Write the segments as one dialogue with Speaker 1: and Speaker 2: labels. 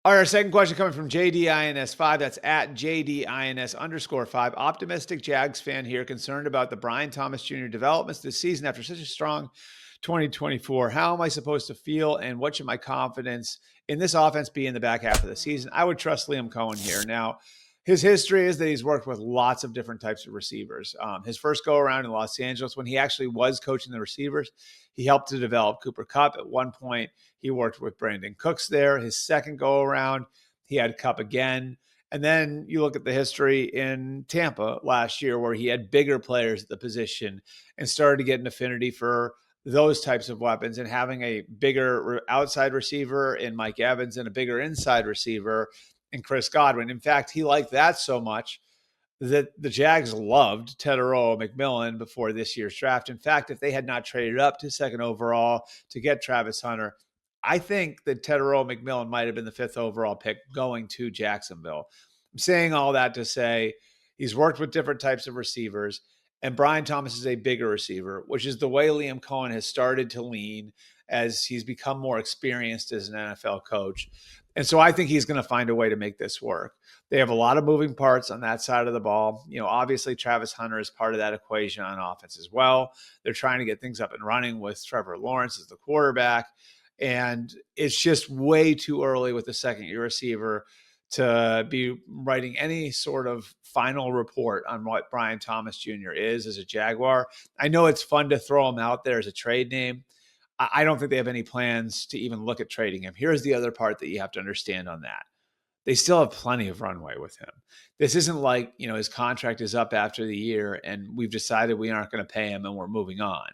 Speaker 1: All right, our second question coming from JDINS5. That's at JDINS_5. Optimistic Jags fan here, concerned about the Brian Thomas Jr. developments this season after such a strong 2024. How am I supposed to feel, and what should my confidence in this offense be in the back half of the season? I would trust Liam Coen here. Now, his history is that he's worked with lots of different types of receivers. His first go around in Los Angeles, when he actually was coaching the receivers, he helped to develop Cooper Kupp. At one point, he worked with Brandon Cooks there. His second go around, he had Kupp again. And then you look at the history in Tampa last year, where he had bigger players at the position and started to get an affinity for those types of weapons, and having a bigger outside receiver in Mike Evans and a bigger inside receiver in Chris Godwin. In fact, he liked that so much that the Jags loved Tetairoa McMillan before this year's draft. In fact, if they had not traded up to second overall to get Travis Hunter, I think that Tetairoa McMillan might have been the fifth overall pick going to Jacksonville. I'm saying all that to say he's worked with different types of receivers, and Brian Thomas is a bigger receiver, which is the way Liam Coen has started to lean as he's become more experienced as an NFL coach. And so I think he's going to find a way to make this work. They have a lot of moving parts on that side of the ball. You know, obviously Travis Hunter is part of that equation on offense as well. They're trying to get things up and running with Trevor Lawrence as the quarterback. And it's just way too early with the second-year receiver to be writing any sort of final report on what Brian Thomas Jr. is as a Jaguar. I know it's fun to throw him out there as a trade name. I don't think they have any plans to even look at trading him. Here's the other part that you have to understand on that. They still have plenty of runway with him. This isn't like, you know, his contract is up after the year and we've decided we aren't going to pay him and we're moving on.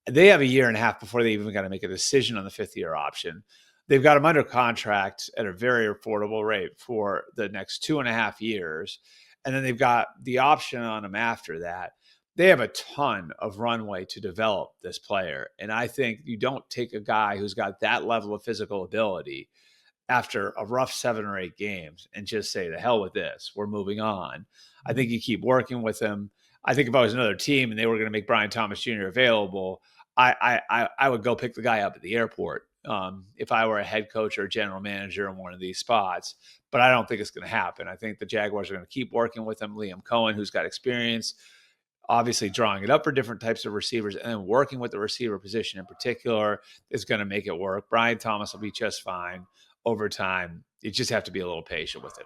Speaker 1: They have a year and a half before they even got to make a decision on the fifth-year option. They've got him under contract at a very affordable rate for the next 2.5 years. And then they've got the option on him after that. They have a ton of runway to develop this player. And I think you don't take a guy who's got that level of physical ability after a rough 7 or 8 games and just say, the hell with this, we're moving on. I think you keep working with him. I think if I was another team and they were going to make Brian Thomas Jr. available, I would go pick the guy up at the airport if I were a head coach or a general manager in one of these spots. But I don't think it's going to happen. I think the Jaguars are going to keep working with him. Liam Coen, who's got experience, obviously drawing it up for different types of receivers, and then working with the receiver position in particular is going to make it work. Brian Thomas will be just fine over time. You just have to be a little patient with it.